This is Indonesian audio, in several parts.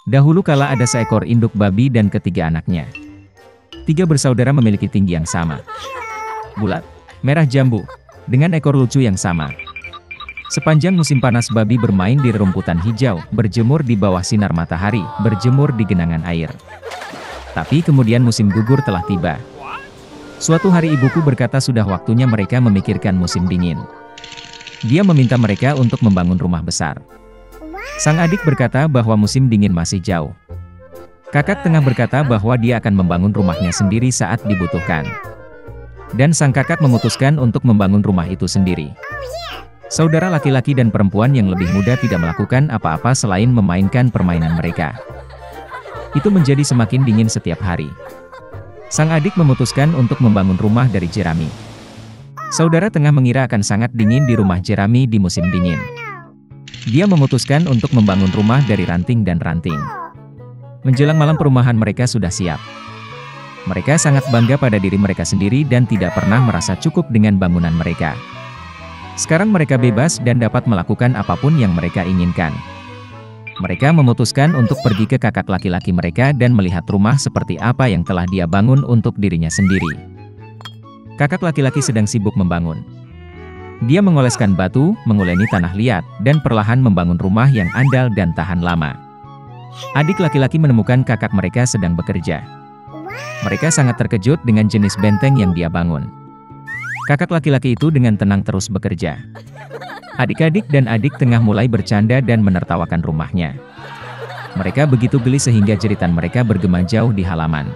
Dahulu kala ada seekor induk babi dan ketiga anaknya. Tiga bersaudara memiliki tinggi yang sama, bulat, merah jambu, dengan ekor lucu yang sama. Sepanjang musim panas babi bermain di rumputan hijau, berjemur di bawah sinar matahari, berjemur di genangan air. Tapi kemudian musim gugur telah tiba. Suatu hari ibuku berkata sudah waktunya mereka memikirkan musim dingin. Dia meminta mereka untuk membangun rumah besar. Sang adik berkata bahwa musim dingin masih jauh. Kakak tengah berkata bahwa dia akan membangun rumahnya sendiri saat dibutuhkan. Dan sang kakak memutuskan untuk membangun rumah itu sendiri. Saudara laki-laki dan perempuan yang lebih muda tidak melakukan apa-apa selain memainkan permainan mereka. Itu menjadi semakin dingin setiap hari. Sang adik memutuskan untuk membangun rumah dari jerami. Saudara tengah mengira akan sangat dingin di rumah jerami di musim dingin. Dia memutuskan untuk membangun rumah dari ranting dan ranting. Menjelang malam perumahan mereka sudah siap. Mereka sangat bangga pada diri mereka sendiri dan tidak pernah merasa cukup dengan bangunan mereka. Sekarang mereka bebas dan dapat melakukan apapun yang mereka inginkan. Mereka memutuskan untuk pergi ke kakak laki-laki mereka dan melihat rumah seperti apa yang telah dia bangun untuk dirinya sendiri. Kakak laki-laki sedang sibuk membangun. Dia mengoleskan batu, menguleni tanah liat, dan perlahan membangun rumah yang andal dan tahan lama. Adik laki-laki menemukan kakak mereka sedang bekerja. Mereka sangat terkejut dengan jenis benteng yang dia bangun. Kakak laki-laki itu dengan tenang terus bekerja. Adik-adik dan adik tengah mulai bercanda dan menertawakan rumahnya. Mereka begitu geli sehingga jeritan mereka bergema jauh di halaman.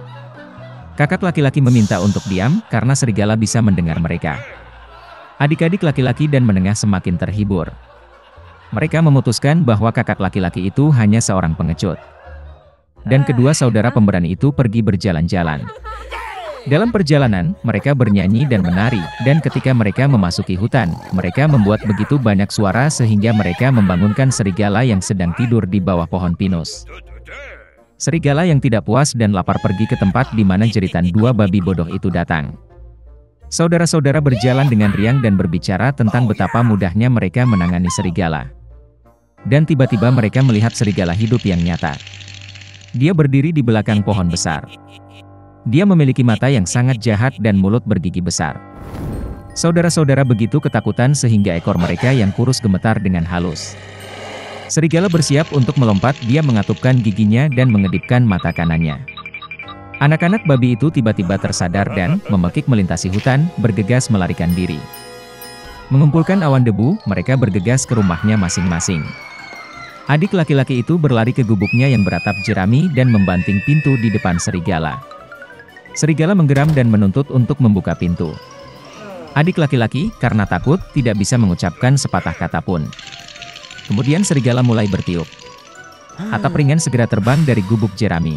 Kakak laki-laki meminta untuk diam karena serigala bisa mendengar mereka. Adik-adik laki-laki dan menengah semakin terhibur. Mereka memutuskan bahwa kakak laki-laki itu hanya seorang pengecut. Dan kedua saudara pemberani itu pergi berjalan-jalan. Dalam perjalanan, mereka bernyanyi dan menari, dan ketika mereka memasuki hutan, mereka membuat begitu banyak suara sehingga mereka membangunkan serigala yang sedang tidur di bawah pohon pinus. Serigala yang tidak puas dan lapar pergi ke tempat di mana jeritan dua babi bodoh itu datang. Saudara-saudara berjalan dengan riang dan berbicara tentang betapa mudahnya mereka menangani serigala. Dan tiba-tiba mereka melihat serigala hidup yang nyata. Dia berdiri di belakang pohon besar. Dia memiliki mata yang sangat jahat dan mulut bergigi besar. Saudara-saudara begitu ketakutan sehingga ekor mereka yang kurus gemetar dengan halus. Serigala bersiap untuk melompat, dia mengatupkan giginya dan mengedipkan mata kanannya. Anak-anak babi itu tiba-tiba tersadar dan, memekik melintasi hutan, bergegas melarikan diri. Mengumpulkan awan debu, mereka bergegas ke rumahnya masing-masing. Adik laki-laki itu berlari ke gubuknya yang beratap jerami dan membanting pintu di depan serigala. Serigala menggeram dan menuntut untuk membuka pintu. Adik laki-laki, karena takut, tidak bisa mengucapkan sepatah kata pun. Kemudian serigala mulai bertiup. Atap ringan segera terbang dari gubuk jerami.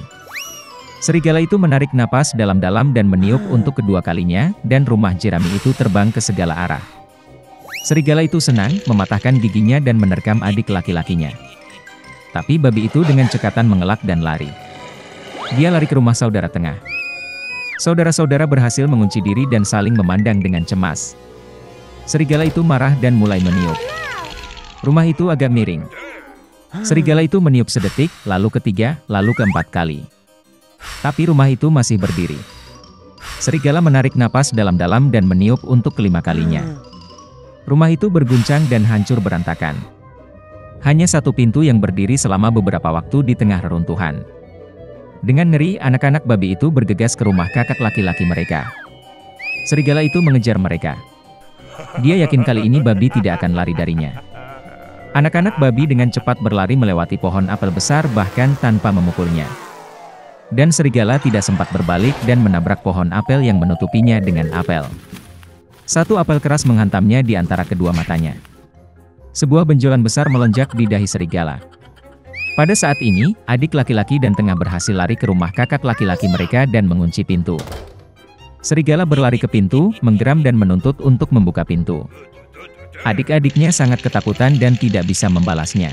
Serigala itu menarik napas dalam-dalam dan meniup untuk kedua kalinya, dan rumah jerami itu terbang ke segala arah. Serigala itu senang, mematahkan giginya dan menerkam adik laki-lakinya. Tapi babi itu dengan cekatan mengelak dan lari. Dia lari ke rumah saudara tengah. Saudara-saudara berhasil mengunci diri dan saling memandang dengan cemas. Serigala itu marah dan mulai meniup. Rumah itu agak miring. Serigala itu meniup sedetik, lalu ketiga, lalu keempat kali. Tapi rumah itu masih berdiri. Serigala menarik napas dalam-dalam dan meniup untuk kelima kalinya. Rumah itu berguncang dan hancur berantakan. Hanya satu pintu yang berdiri selama beberapa waktu di tengah reruntuhan. Dengan ngeri, anak-anak babi itu bergegas ke rumah kakak laki-laki mereka. Serigala itu mengejar mereka. Dia yakin kali ini babi tidak akan lari darinya. Anak-anak babi dengan cepat berlari melewati pohon apel besar bahkan tanpa memukulnya. Dan serigala tidak sempat berbalik dan menabrak pohon apel yang menutupinya dengan apel. Satu apel keras menghantamnya di antara kedua matanya. Sebuah benjolan besar melonjak di dahi serigala. Pada saat ini, adik laki-laki dan tengah berhasil lari ke rumah kakak laki-laki mereka dan mengunci pintu. Serigala berlari ke pintu, menggeram dan menuntut untuk membuka pintu. Adik-adiknya sangat ketakutan dan tidak bisa membalasnya.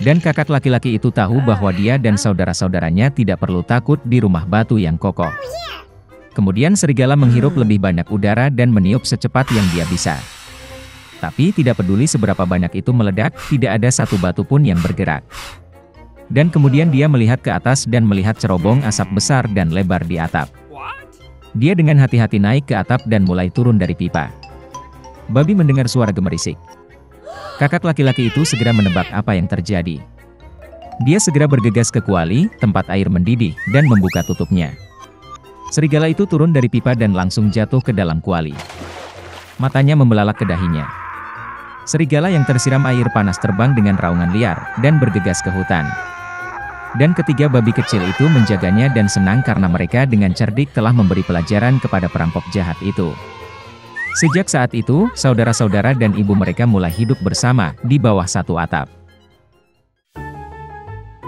Dan kakak laki-laki itu tahu bahwa dia dan saudara-saudaranya tidak perlu takut di rumah batu yang kokoh. Kemudian serigala menghirup lebih banyak udara dan meniup secepat yang dia bisa. Tapi tidak peduli seberapa banyak itu meledak, tidak ada satu batu pun yang bergerak. Dan kemudian dia melihat ke atas dan melihat cerobong asap besar dan lebar di atap. Dia dengan hati-hati naik ke atap dan mulai turun dari pipa. Babi mendengar suara gemerisik. Kakak laki-laki itu segera menebak apa yang terjadi. Dia segera bergegas ke kuali, tempat air mendidih, dan membuka tutupnya. Serigala itu turun dari pipa dan langsung jatuh ke dalam kuali. Matanya membelalak ke dahinya. Serigala yang tersiram air panas terbang dengan raungan liar, dan bergegas ke hutan. Dan ketiga babi kecil itu menjaganya dan senang karena mereka dengan cerdik telah memberi pelajaran kepada perampok jahat itu. Sejak saat itu, saudara-saudara dan ibu mereka mulai hidup bersama di bawah satu atap.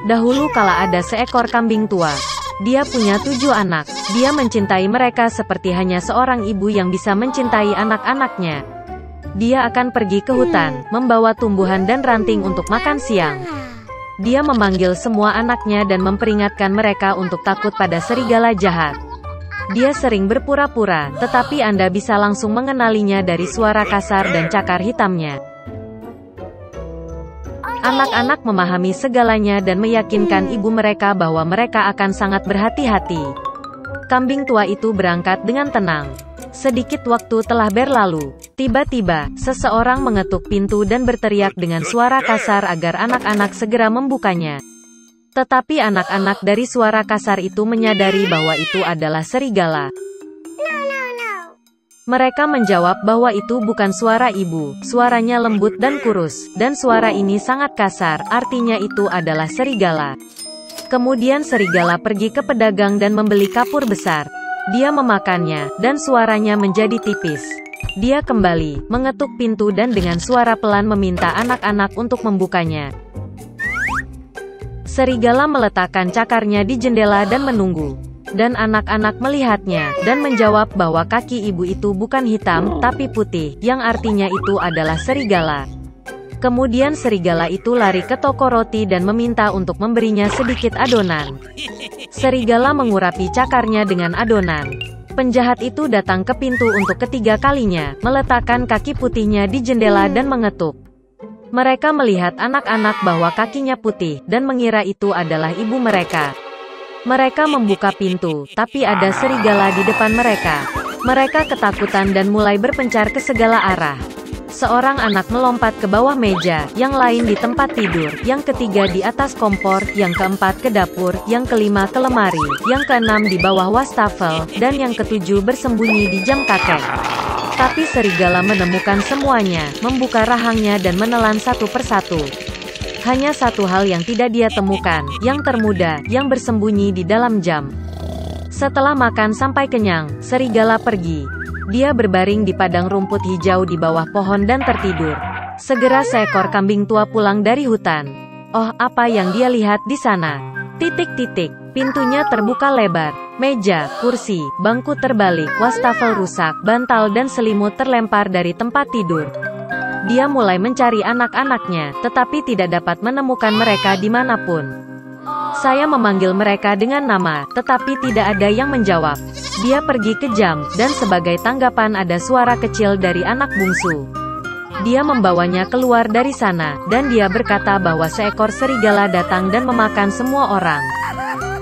Dahulu kala ada seekor kambing tua. Dia punya 7 anak. Dia mencintai mereka seperti hanya seorang ibu yang bisa mencintai anak-anaknya. Dia akan pergi ke hutan, membawa tumbuhan dan ranting untuk makan siang. Dia memanggil semua anaknya dan memperingatkan mereka untuk takut pada serigala jahat. Dia sering berpura-pura, tetapi Anda bisa langsung mengenalinya dari suara kasar dan cakar hitamnya. Anak-anak memahami segalanya dan meyakinkan ibu mereka bahwa mereka akan sangat berhati-hati. Kambing tua itu berangkat dengan tenang. Sedikit waktu telah berlalu. Tiba-tiba, seseorang mengetuk pintu dan berteriak dengan suara kasar agar anak-anak segera membukanya. Tetapi anak-anak dari suara kasar itu menyadari bahwa itu adalah serigala. Mereka menjawab bahwa itu bukan suara ibu, suaranya lembut dan kurus, dan suara ini sangat kasar, artinya itu adalah serigala. Kemudian serigala pergi ke pedagang dan membeli kapur besar. Dia memakannya, dan suaranya menjadi tipis. Dia kembali, mengetuk pintu dan dengan suara pelan meminta anak-anak untuk membukanya. Serigala meletakkan cakarnya di jendela dan menunggu. Dan anak-anak melihatnya, dan menjawab bahwa kaki ibu itu bukan hitam, tapi putih, yang artinya itu adalah serigala. Kemudian serigala itu lari ke toko roti dan meminta untuk memberinya sedikit adonan. Serigala mengurapi cakarnya dengan adonan. Penjahat itu datang ke pintu untuk ketiga kalinya, meletakkan kaki putihnya di jendela dan mengetuk. Mereka melihat anak-anak bahwa kakinya putih, dan mengira itu adalah ibu mereka. Mereka membuka pintu, tapi ada serigala di depan mereka. Mereka ketakutan dan mulai berpencar ke segala arah. Seorang anak melompat ke bawah meja, yang lain di tempat tidur, yang ketiga di atas kompor, yang keempat ke dapur, yang kelima ke lemari, yang keenam di bawah wastafel, dan yang ketujuh bersembunyi di jam kakek. Tapi serigala menemukan semuanya, membuka rahangnya dan menelan satu persatu. Hanya satu hal yang tidak dia temukan, yang termuda, yang bersembunyi di dalam jam. Setelah makan sampai kenyang, serigala pergi. Dia berbaring di padang rumput hijau di bawah pohon dan tertidur. Segera seekor kambing tua pulang dari hutan. Oh, apa yang dia lihat di sana? Titik-titik. Pintunya terbuka lebar. Meja, kursi, bangku terbalik, wastafel rusak, bantal dan selimut terlempar dari tempat tidur. Dia mulai mencari anak-anaknya, tetapi tidak dapat menemukan mereka dimanapun. Saya memanggil mereka dengan nama, tetapi tidak ada yang menjawab. Dia pergi ke jam, dan sebagai tanggapan ada suara kecil dari anak bungsu. Dia membawanya keluar dari sana, dan dia berkata bahwa seekor serigala datang dan memakan semua orang.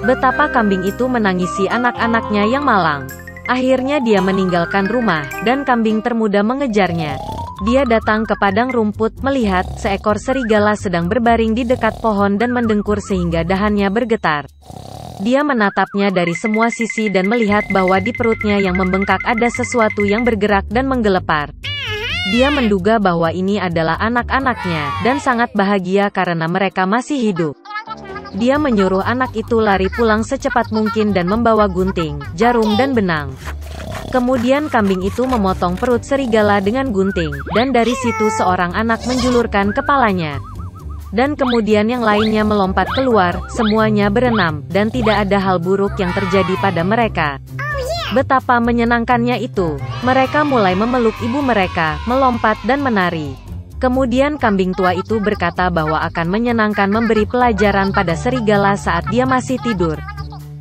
Betapa kambing itu menangisi anak-anaknya yang malang. Akhirnya dia meninggalkan rumah, dan kambing termuda mengejarnya. Dia datang ke padang rumput, melihat seekor serigala sedang berbaring di dekat pohon dan mendengkur sehingga dahannya bergetar. Dia menatapnya dari semua sisi dan melihat bahwa di perutnya yang membengkak ada sesuatu yang bergerak dan menggelepar. Dia menduga bahwa ini adalah anak-anaknya, dan sangat bahagia karena mereka masih hidup. Dia menyuruh anak itu lari pulang secepat mungkin dan membawa gunting, jarum dan benang. Kemudian kambing itu memotong perut serigala dengan gunting, dan dari situ seorang anak menjulurkan kepalanya. Dan kemudian yang lainnya melompat keluar, semuanya berenam, dan tidak ada hal buruk yang terjadi pada mereka. Betapa menyenangkannya itu. Mereka mulai memeluk ibu mereka, melompat dan menari. Kemudian kambing tua itu berkata bahwa akan menyenangkan memberi pelajaran pada serigala saat dia masih tidur.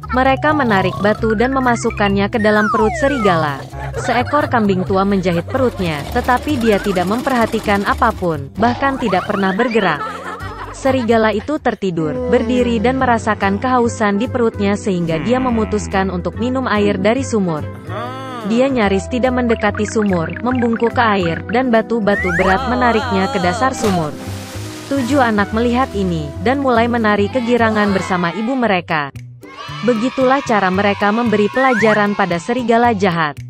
Mereka menarik batu dan memasukkannya ke dalam perut serigala. Seekor kambing tua menjahit perutnya, tetapi dia tidak memperhatikan apapun, bahkan tidak pernah bergerak. Serigala itu tertidur, berdiri dan merasakan kehausan di perutnya sehingga dia memutuskan untuk minum air dari sumur. Dia nyaris tidak mendekati sumur, membungkuk ke air, dan batu-batu berat menariknya ke dasar sumur. 7 anak melihat ini, dan mulai menari kegirangan bersama ibu mereka. Begitulah cara mereka memberi pelajaran pada serigala jahat.